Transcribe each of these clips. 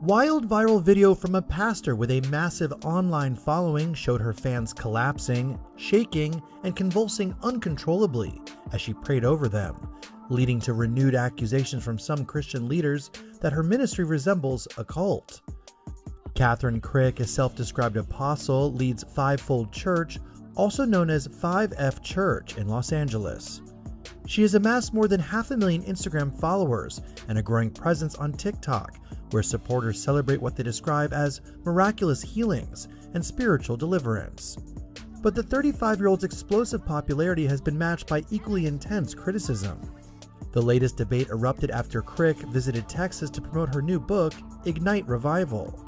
Wild viral video from a pastor with a massive online following showed her fans collapsing, shaking, and convulsing uncontrollably as she prayed over them, leading to renewed accusations from some Christian leaders that her ministry resembles a cult. Catherine Crick, a self-described apostle, leads Fivefold Church, also known as 5F Church in Los Angeles. She has amassed more than 500,000 Instagram followers and a growing presence on TikTok, where supporters celebrate what they describe as miraculous healings and spiritual deliverance. But the 35-year-old's explosive popularity has been matched by equally intense criticism. The latest debate erupted after Crick visited Texas to promote her new book, Ignite Revival.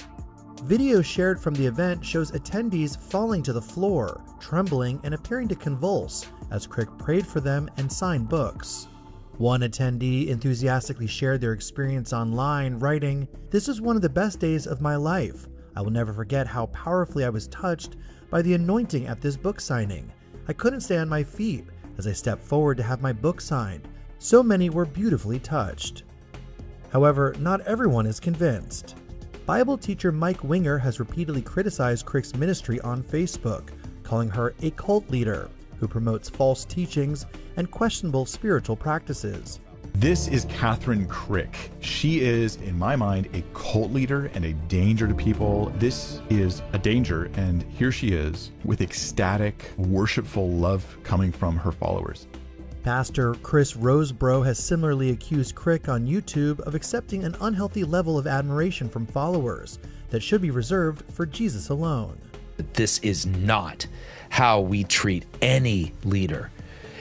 Video shared from the event shows attendees falling to the floor, trembling and appearing to convulse as Crick prayed for them and signed books. One attendee enthusiastically shared their experience online, writing, "This is one of the best days of my life. I will never forget how powerfully I was touched by the anointing at this book signing. I couldn't stay on my feet as I stepped forward to have my book signed. So many were beautifully touched." However, not everyone is convinced. Bible teacher Mike Winger has repeatedly criticized Crick's ministry on Facebook, calling her a cult leader who promotes false teachings and questionable spiritual practices. This is Catherine Crick. She is, in my mind, a cult leader and a danger to people. This is a danger, and here she is with ecstatic, worshipful love coming from her followers. Pastor Chris Rosebrough has similarly accused Crick on YouTube of accepting an unhealthy level of admiration from followers that should be reserved for Jesus alone. This is not how we treat any leader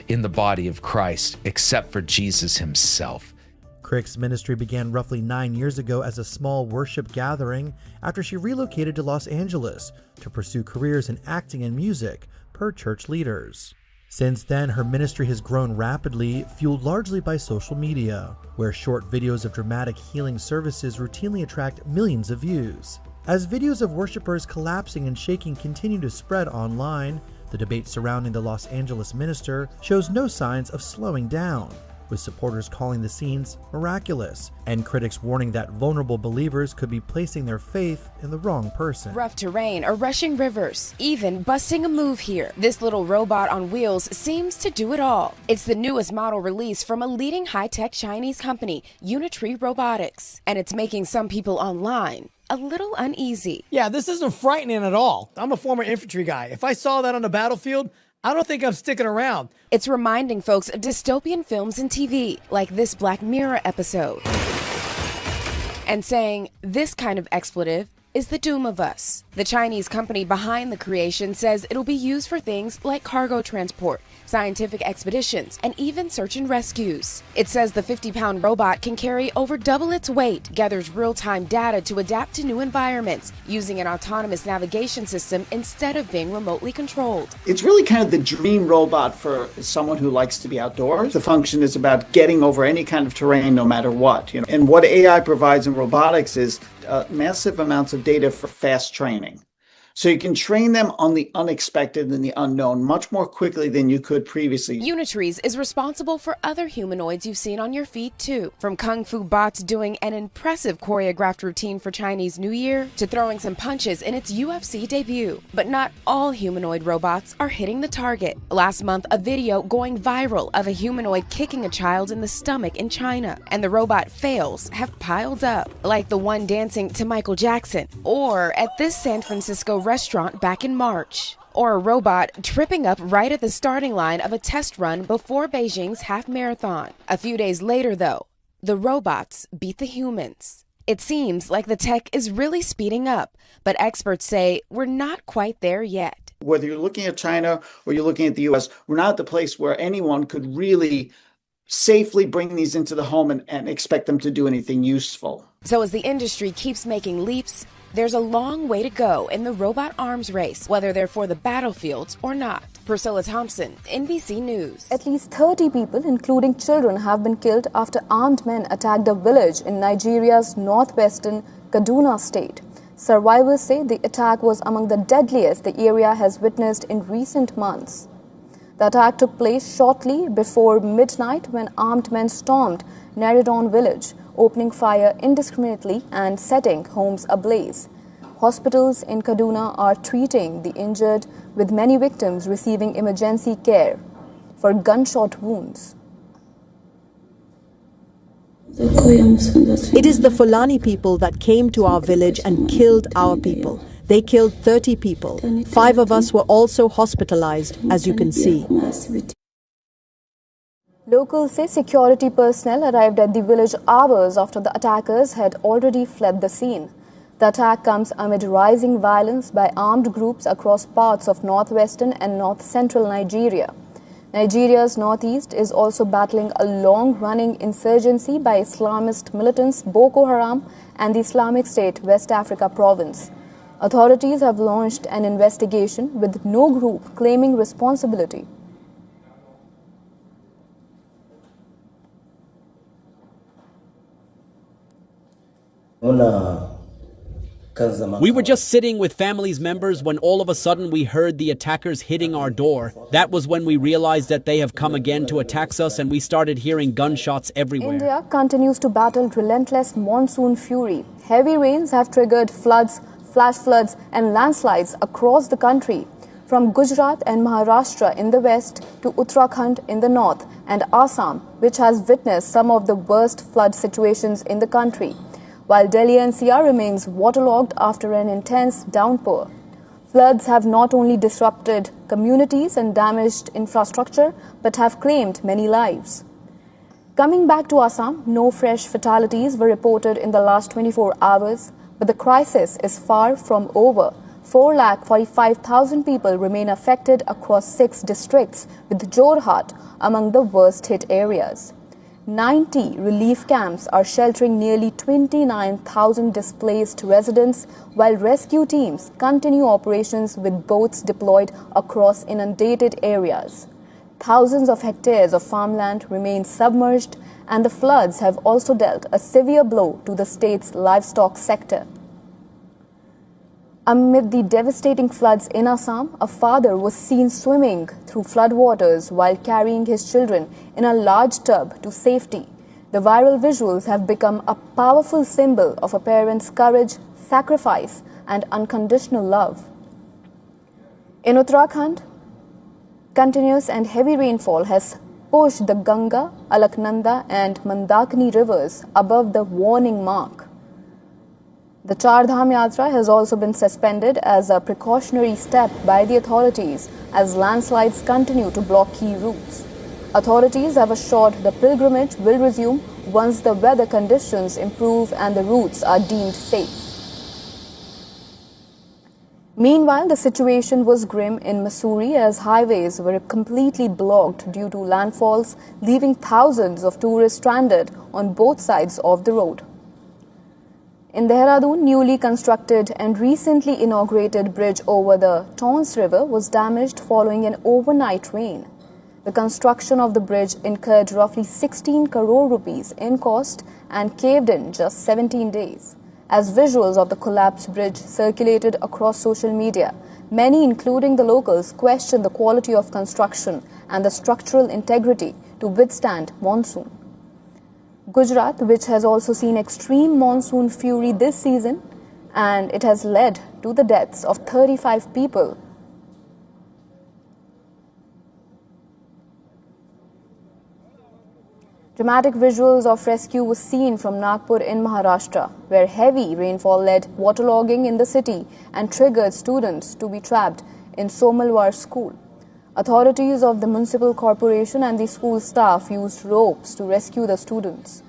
in the body of Christ except for Jesus himself. Crick's ministry began roughly 9 years ago as a small worship gathering after she relocated to Los Angeles to pursue careers in acting and music, per church leaders. Since then, her ministry has grown rapidly, fueled largely by social media, where short videos of dramatic healing services routinely attract millions of views. As videos of worshipers collapsing and shaking continue to spread online, the debate surrounding the Los Angeles minister shows no signs of slowing down, with supporters calling the scenes miraculous and critics warning that vulnerable believers could be placing their faith in the wrong person. Rough terrain or rushing rivers, even busting a move here. This little robot on wheels seems to do it all. It's the newest model release from a leading high-tech Chinese company, Unitree Robotics, and it's making some people online a little uneasy. Yeah, this isn't frightening at all. I'm a former infantry guy. If I saw that on the battlefield, I don't think I'm sticking around. It's reminding folks of dystopian films and TV, like this Black Mirror episode, and saying this kind of expletive is the doom of us. The Chinese company behind the creation says it'll be used for things like cargo transport, scientific expeditions, and even search and rescues. It says the 50-pound robot can carry over double its weight, gathers real-time data to adapt to new environments, using an autonomous navigation system instead of being remotely controlled. It's really kind of the dream robot for someone who likes to be outdoors. The function is about getting over any kind of terrain, no matter what. And what AI provides in robotics is massive amounts of data for fast training. So you can train them on the unexpected and the unknown much more quickly than you could previously. Unitrees is responsible for other humanoids you've seen on your feed too. From Kung Fu bots doing an impressive choreographed routine for Chinese New Year to throwing some punches in its UFC debut. But not all humanoid robots are hitting the target. Last month, a video going viral of a humanoid kicking a child in the stomach in China. And the robot fails have piled up, like the one dancing to Michael Jackson, or at this San Francisco restaurant back in March, or a robot tripping up right at the starting line of a test run before Beijing's half marathon. A few days later, though, the robots beat the humans. It seems like the tech is really speeding up, but experts say we're not quite there yet. Whether you're looking at China or you're looking at the US, we're not at the place where anyone could really safely bring these into the home and expect them to do anything useful. So as the industry keeps making leaps, there's a long way to go in the robot arms race, whether they're for the battlefields or not. Priscilla Thompson, NBC News. At least 30 people, including children, have been killed after armed men attacked a village in Nigeria's northwestern Kaduna state. Survivors say the attack was among the deadliest the area has witnessed in recent months. The attack took place shortly before midnight when armed men stormed Naredon village, opening fire indiscriminately and setting homes ablaze. Hospitals in Kaduna are treating the injured, with many victims receiving emergency care for gunshot wounds. It is the Fulani people that came to our village and killed our people. They killed 30 people. 5 of us were also hospitalized, as you can see. Locals say security personnel arrived at the village hours after the attackers had already fled the scene. The attack comes amid rising violence by armed groups across parts of northwestern and north-central Nigeria. Nigeria's northeast is also battling a long-running insurgency by Islamist militants Boko Haram and the Islamic State West Africa province. Authorities have launched an investigation with no group claiming responsibility. We were just sitting with family's members when all of a sudden we heard the attackers hitting our door. That was when we realized that they have come again to attack us, and we started hearing gunshots everywhere. India continues to battle relentless monsoon fury. Heavy rains have triggered floods, flash floods and landslides across the country. From Gujarat and Maharashtra in the west to Uttarakhand in the north and Assam, which has witnessed some of the worst flood situations in the country, while Delhi NCR remains waterlogged after an intense downpour. Floods have not only disrupted communities and damaged infrastructure, but have claimed many lives. Coming back to Assam, no fresh fatalities were reported in the last 24 hours, but the crisis is far from over. 4,45,000 people remain affected across 6 districts, with Jorhat among the worst hit areas. 90 relief camps are sheltering nearly 29,000 displaced residents, while rescue teams continue operations with boats deployed across inundated areas. Thousands of hectares of farmland remain submerged, and the floods have also dealt a severe blow to the state's livestock sector. Amid the devastating floods in Assam, a father was seen swimming through floodwaters while carrying his children in a large tub to safety. The viral visuals have become a powerful symbol of a parent's courage, sacrifice, and unconditional love. In Uttarakhand, continuous and heavy rainfall has pushed the Ganga, Alaknanda, and Mandakini rivers above the warning mark. The Char Dham Yatra has also been suspended as a precautionary step by the authorities as landslides continue to block key routes. Authorities have assured the pilgrimage will resume once the weather conditions improve and the routes are deemed safe. Meanwhile, the situation was grim in Mussoorie as highways were completely blocked due to landfalls, leaving thousands of tourists stranded on both sides of the road. In Dehradun, newly constructed and recently inaugurated bridge over the Tons River was damaged following an overnight rain. The construction of the bridge incurred roughly 16 crore rupees in cost and caved in just 17 days. As visuals of the collapsed bridge circulated across social media, many, including the locals, questioned the quality of construction and the structural integrity to withstand monsoon. Gujarat, which has also seen extreme monsoon fury this season, and it has led to the deaths of 35 people. Dramatic visuals of rescue was seen from Nagpur in Maharashtra, where heavy rainfall led waterlogging in the city and triggered students to be trapped in Somalwar school. Authorities of the municipal corporation and the school staff used ropes to rescue the students.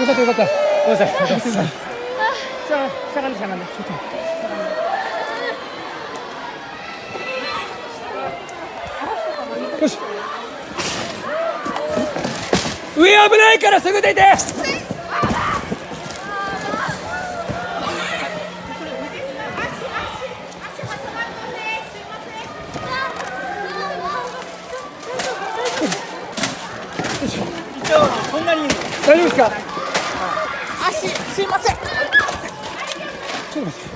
かったよかった。ごめんなさい。しゃがんで。よし。上危ないからすぐ出て。こんなに大丈夫ですか？足すいません。ちょっと待って。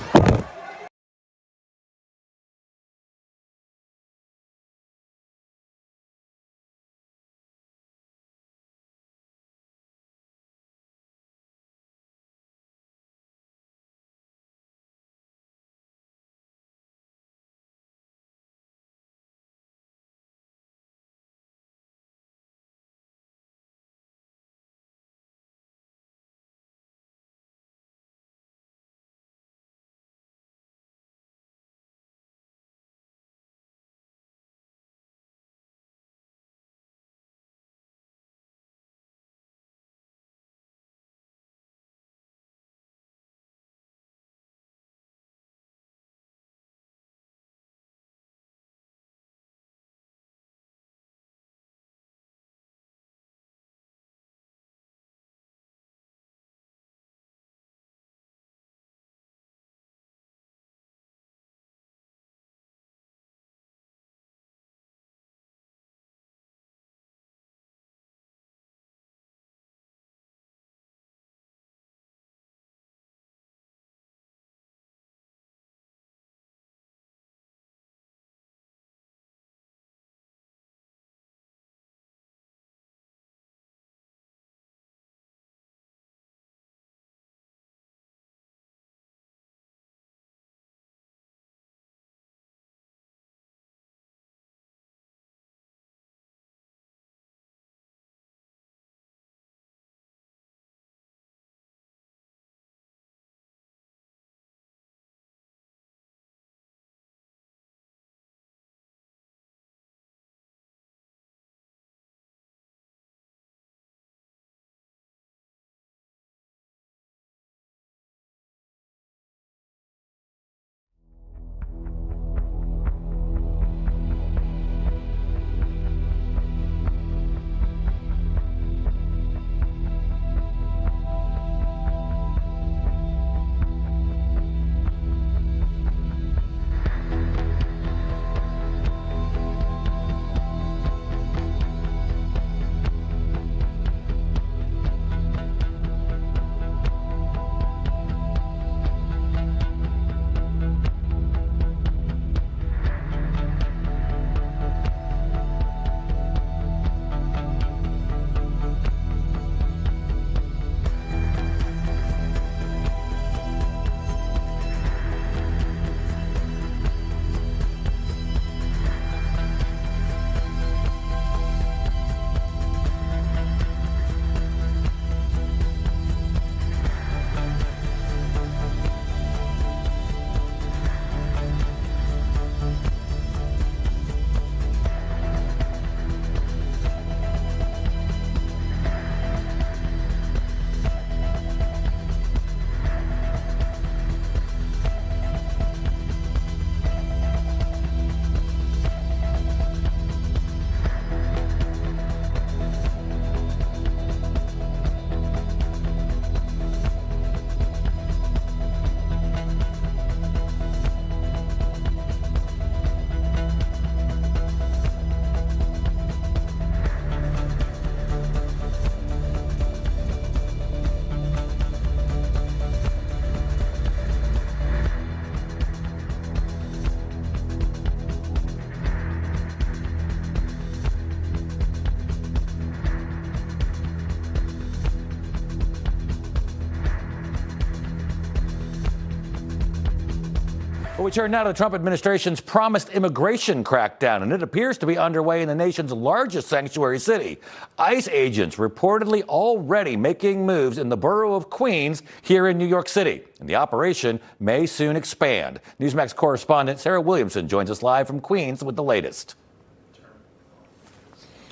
We turn now to the Trump administration's promised immigration crackdown, and it appears to be underway in the nation's largest sanctuary city. ICE agents reportedly already making moves in the borough of Queens here in New York City, and the operation may soon expand. Newsmax correspondent Sarah Williamson joins us live from Queens with the latest.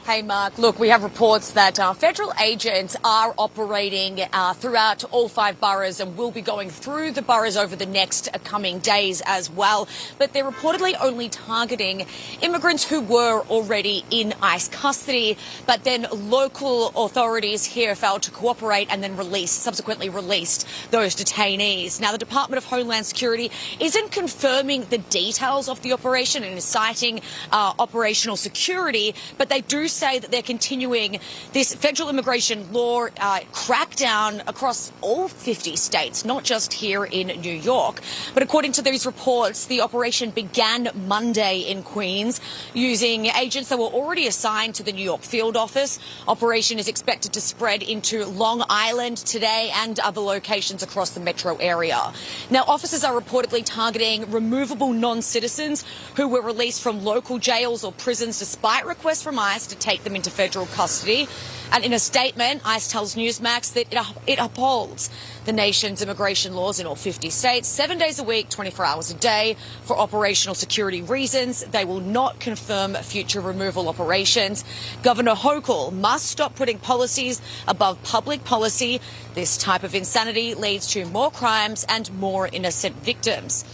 Hey, Mark. Look, we have reports that federal agents are operating throughout all 5 boroughs and will be going through the boroughs over the next coming days as well. But they're reportedly only targeting immigrants who were already in ICE custody. But then local authorities here failed to cooperate and then subsequently released those detainees. Now, the Department of Homeland Security isn't confirming the details of the operation and is citing operational security, but they do say that they're continuing this federal immigration law crackdown across all 50 states, not just here in New York. But according to these reports, the operation began Monday in Queens using agents that were already assigned to the New York field office. Operation is expected to spread into Long Island today and other locations across the metro area. Now, officers are reportedly targeting removable non-citizens who were released from local jails or prisons despite requests from ICE to take them into federal custody. And in a statement, ICE tells Newsmax that it upholds the nation's immigration laws in all 50 states, 7 days a week, 24 hours a day. For operational security reasons, they will not confirm future removal operations. Governor Hochul must stop putting policies above public policy. This type of insanity leads to more crimes and more innocent victims.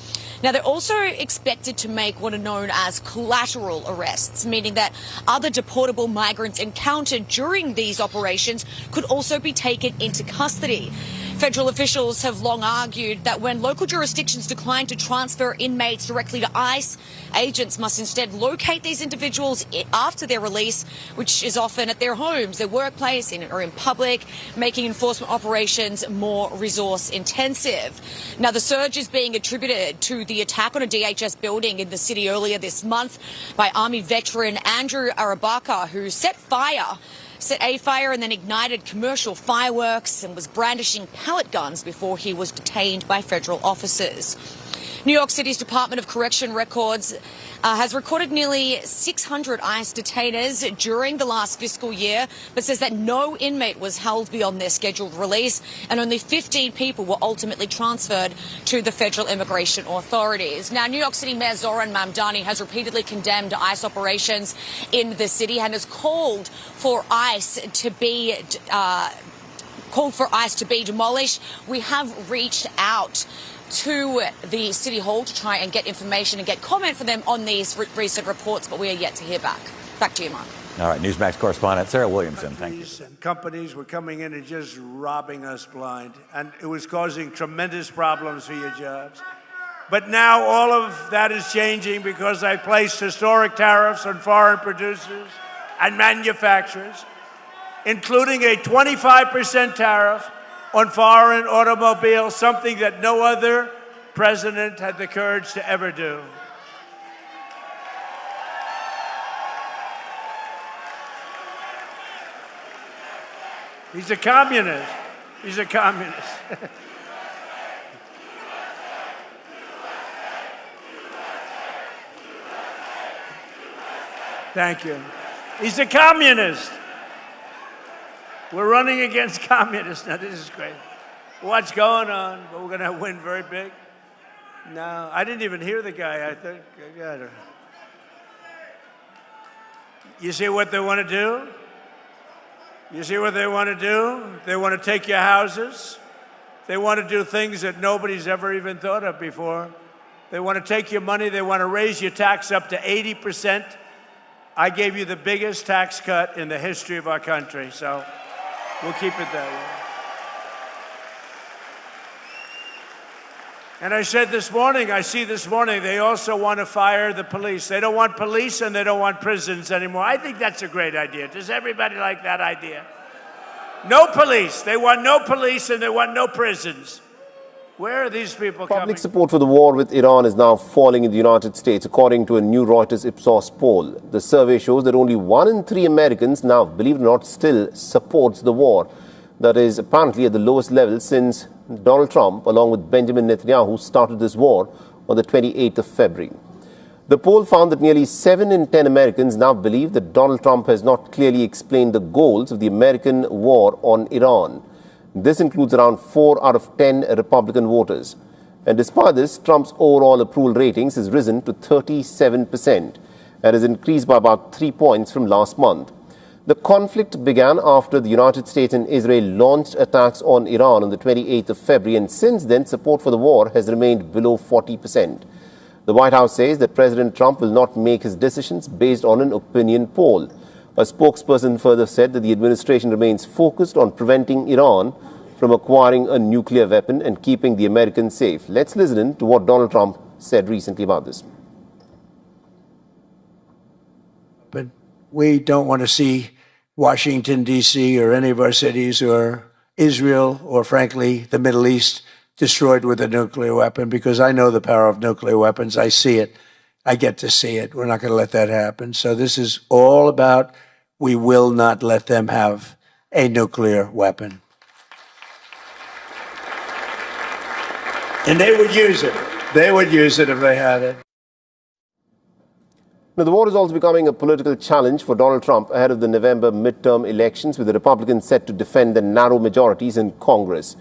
Now, they're also expected to make what are known as collateral arrests, meaning that other deportable migrants encountered during these operations could also be taken into custody. Federal officials have long argued that when local jurisdictions decline to transfer inmates directly to ICE, agents must instead locate these individuals after their release, which is often at their homes, their workplace, or in public, making enforcement operations more resource intensive. Now, the surge is being attributed to the attack on a DHS building in the city earlier this month by Army veteran Andrew Arabaka, who set a fire and then ignited commercial fireworks and was brandishing pellet guns before he was detained by federal officers. New York City's Department of Correction Records has recorded nearly 600 ICE detainers during the last fiscal year, but says that no inmate was held beyond their scheduled release and only 15 people were ultimately transferred to the federal immigration authorities. Now, New York City Mayor Zoran Mamdani has repeatedly condemned ICE operations in the city and has called for ICE to be demolished. We have reached out to the City Hall to try and get information and get comment from them on these recent reports, but we are yet to hear back. Back to you, Mark. All right, Newsmax correspondent Sarah Williamson, thank you. And companies were coming in and just robbing us blind, and it was causing tremendous problems for your jobs. But now all of that is changing because I placed historic tariffs on foreign producers and manufacturers, including a 25% tariff on foreign automobiles, something that no other president had the courage to ever do. He's a communist. He's a communist. Thank you. He's a communist. We're running against communists. Now, this is great. What's going on? But we're going to win very big. No, I didn't even hear the guy. I think. You see what they want to do? You see what they want to do? They want to take your houses. They want to do things that nobody's ever even thought of before. They want to take your money. They want to raise your tax up to 80%. I gave you the biggest tax cut in the history of our country, so we'll keep it that way. And I said this morning, they also want to fire the police. They don't want police and they don't want prisons anymore. I think that's a great idea. Does everybody like that idea? No police. They want no police and they want no prisons. Where are these people coming? Public support for the war with Iran is now falling in the United States, according to a new Reuters Ipsos poll. The survey shows that only 1 in 3 Americans now, believe it or not, still supports the war. That is apparently at the lowest level since Donald Trump, along with Benjamin Netanyahu, started this war on the 28th of February. The poll found that nearly 7 in 10 Americans now believe that Donald Trump has not clearly explained the goals of the American war on Iran. This includes around 4 out of 10 Republican voters. And despite this, Trump's overall approval ratings has risen to 37% and has increased by about 3 points from last month. The conflict began after the United States and Israel launched attacks on Iran on the 28th of February, and since then support for the war has remained below 40%. The White House says that President Trump will not make his decisions based on an opinion poll. A spokesperson further said that the administration remains focused on preventing Iran from acquiring a nuclear weapon and keeping the Americans safe. Let's listen to what Donald Trump said recently about this. But we don't want to see Washington, D.C., or any of our cities, or Israel, or frankly, the Middle East, destroyed with a nuclear weapon, because I know the power of nuclear weapons. I see it. I get to see it. We're not going to let that happen. So this is all about, we will not let them have a nuclear weapon. And they would use it. They would use it if they had it. Now, the war is also becoming a political challenge for Donald Trump ahead of the November midterm elections, with the Republicans set to defend the narrow majorities in Congress.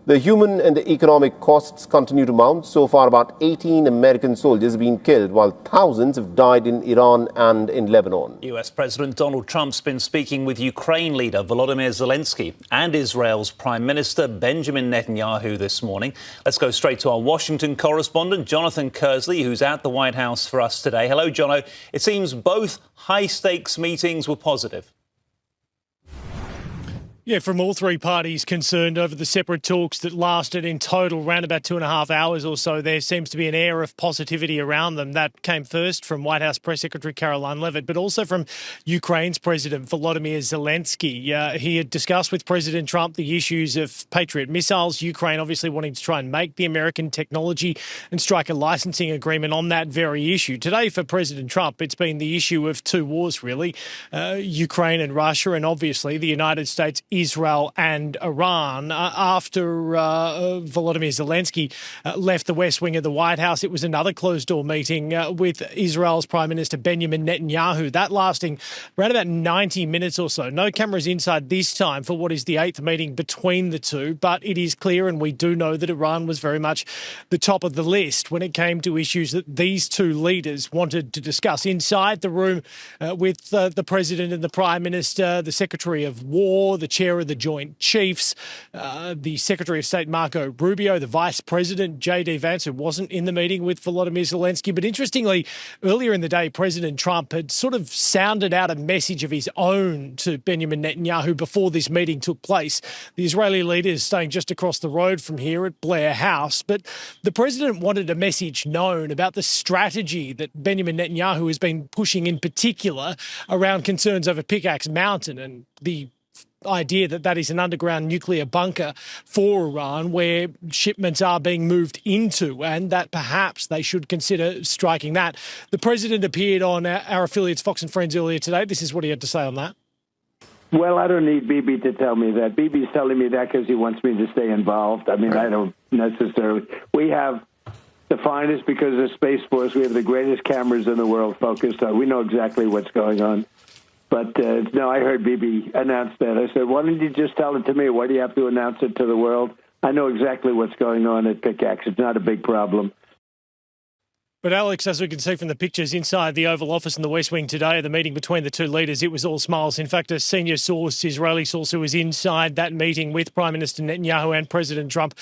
The human and the economic costs continue to mount. So far, about 18 American soldiers have been killed, while thousands have died in Iran and in Lebanon. US President Donald Trump's been speaking with Ukraine leader Volodymyr Zelensky and Israel's Prime Minister Benjamin Netanyahu this morning. Let's go straight to our Washington correspondent, Jonathan Kersley, who's at the White House for us today. Hello, Jono. It seems both high-stakes meetings were positive. Yeah, from all three parties concerned over the separate talks that lasted in total around about 2.5 hours or so, there seems to be an air of positivity around them. That came first from White House Press Secretary Caroline Leavitt, but also from Ukraine's President Volodymyr Zelensky. He had discussed with President Trump the issues of Patriot missiles, Ukraine obviously wanting to try and make the American technology and strike a licensing agreement on that very issue. Today for President Trump, it's been the issue of two wars, really, Ukraine and Russia, and obviously the United States, Israel and Iran. After Volodymyr Zelensky left the West Wing of the White House, it was another closed-door meeting with Israel's Prime Minister Benjamin Netanyahu, that lasting around about 90 minutes or so. No cameras inside this time for what is the eighth meeting between the two, but it is clear, and we do know, that Iran was very much the top of the list when it came to issues that these two leaders wanted to discuss. Inside the room with the President and the Prime Minister, the Secretary of War, the Chair of the Joint Chiefs, the Secretary of State Marco Rubio, the Vice President J.D. Vance, who wasn't in the meeting with Volodymyr Zelensky. But interestingly, earlier in the day, President Trump had sort of sounded out a message of his own to Benjamin Netanyahu before this meeting took place. The Israeli leader is staying just across the road from here at Blair House, but the president wanted a message known about the strategy that Benjamin Netanyahu has been pushing, in particular around concerns over Pickaxe Mountain and the idea that that is an underground nuclear bunker for Iran where shipments are being moved into, and that perhaps they should consider striking that. The president appeared on our affiliates Fox and Friends earlier today. This is what he had to say on that. Well, I don't need Bibi to tell me that. Bibi's telling me that because he wants me to stay involved. I mean, I don't necessarily. We have the finest, because of Space Force, we have the greatest cameras in the world focused on. We know exactly what's going on. But no, I heard Bibi announce that. I said, why don't you just tell it to me? Why do you have to announce it to the world? I know exactly what's going on at Pickaxe. It's not a big problem. But Alex, as we can see from the pictures inside the Oval Office in the West Wing today, the meeting between the two leaders, it was all smiles. In fact, a senior source, Israeli source who was inside that meeting with Prime Minister Netanyahu and President Trump,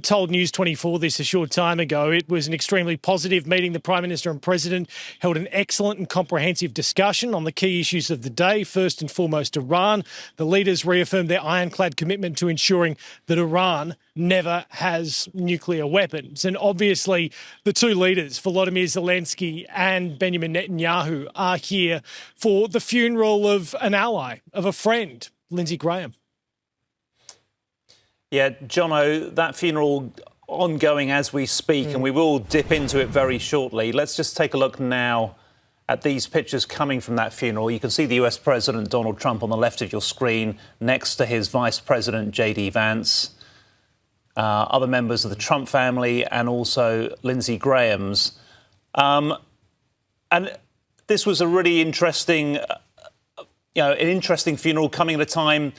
told News 24 this a short time ago. It was an extremely positive meeting. The Prime Minister and President held an excellent and comprehensive discussion on the key issues of the day. First and foremost, Iran. The leaders reaffirmed their ironclad commitment to ensuring that Iran never has nuclear weapons. And obviously, the two leaders, Volodymyr Zelensky and Benjamin Netanyahu, are here for the funeral of an ally, of a friend, Lindsey Graham. Yeah, Jono, that funeral ongoing as we speak, and we will dip into it very shortly. Let's just take a look now at these pictures coming from that funeral. You can see the US President Donald Trump on the left of your screen, next to his Vice President J.D. Vance, other members of the Trump family, and also Lindsey Graham's. And this was a really interesting, an interesting funeral coming at a time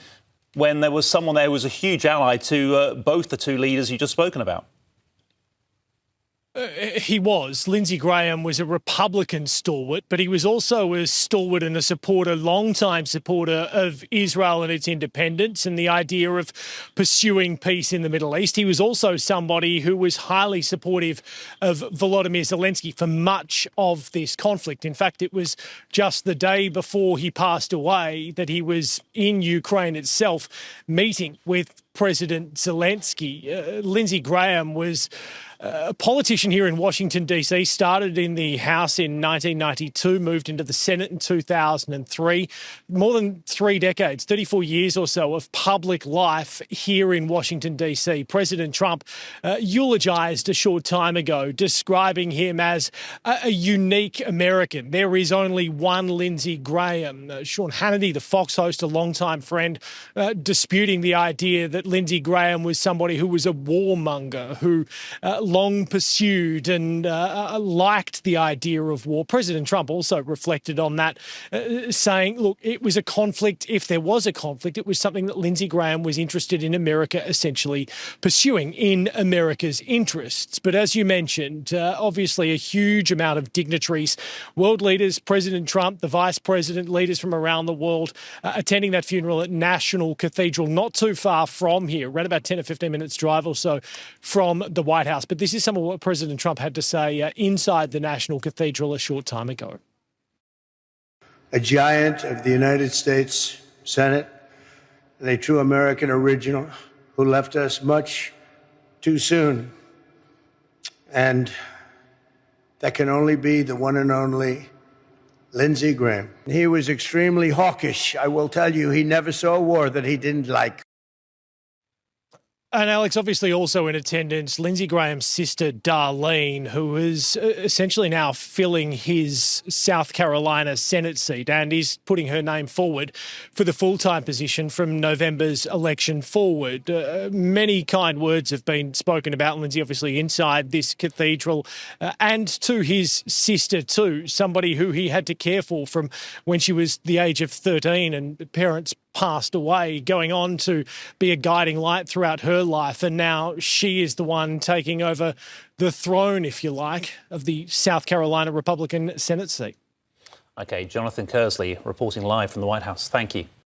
when there was someone there who was a huge ally to both the two leaders you just spoken about. He was. Lindsey Graham was a Republican stalwart, but he was also a stalwart and a supporter, long-time supporter of Israel and its independence and the idea of pursuing peace in the Middle East. He was also somebody who was highly supportive of Volodymyr Zelensky for much of this conflict. In fact, it was just the day before he passed away that he was in Ukraine itself meeting with President Zelensky. Lindsey Graham was a politician here in Washington, D.C., started in the House in 1992, moved into the Senate in 2003. More than 3 decades, 34 years or so of public life here in Washington, D.C. President Trump eulogized a short time ago, describing him as a unique American. There is only one Lindsey Graham. Sean Hannity, the Fox host, a longtime friend, disputing the idea that Lindsey Graham was somebody who was a warmonger, who long pursued and liked the idea of war. President Trump also reflected on that, saying, look, it was a conflict. If there was a conflict, it was something that Lindsey Graham was interested in America essentially pursuing in America's interests. But as you mentioned, obviously a huge amount of dignitaries, world leaders, President Trump, the vice president, leaders from around the world attending that funeral at National Cathedral, not too far from here, around about 10 or 15 minutes drive or so from the White House. But this is some of what President Trump had to say inside the National Cathedral a short time ago. A giant of the United States Senate and a true American original who left us much too soon. And that can only be the one and only Lindsey Graham. He was extremely hawkish. I will tell you, he never saw a war that he didn't like. And Alex, obviously also in attendance, Lindsey Graham's sister, Darlene, who is essentially now filling his South Carolina Senate seat, and is putting her name forward for the full-time position from November's election forward. Many kind words have been spoken about Lindsey, obviously, inside this cathedral, and to his sister too, somebody who he had to care for from when she was the age of 13 and parents passed away, going on to be a guiding light throughout her life. And now she is the one taking over the throne, if you like, of the South Carolina Republican Senate seat. OK, Jonathan Kersley reporting live from the White House. Thank you.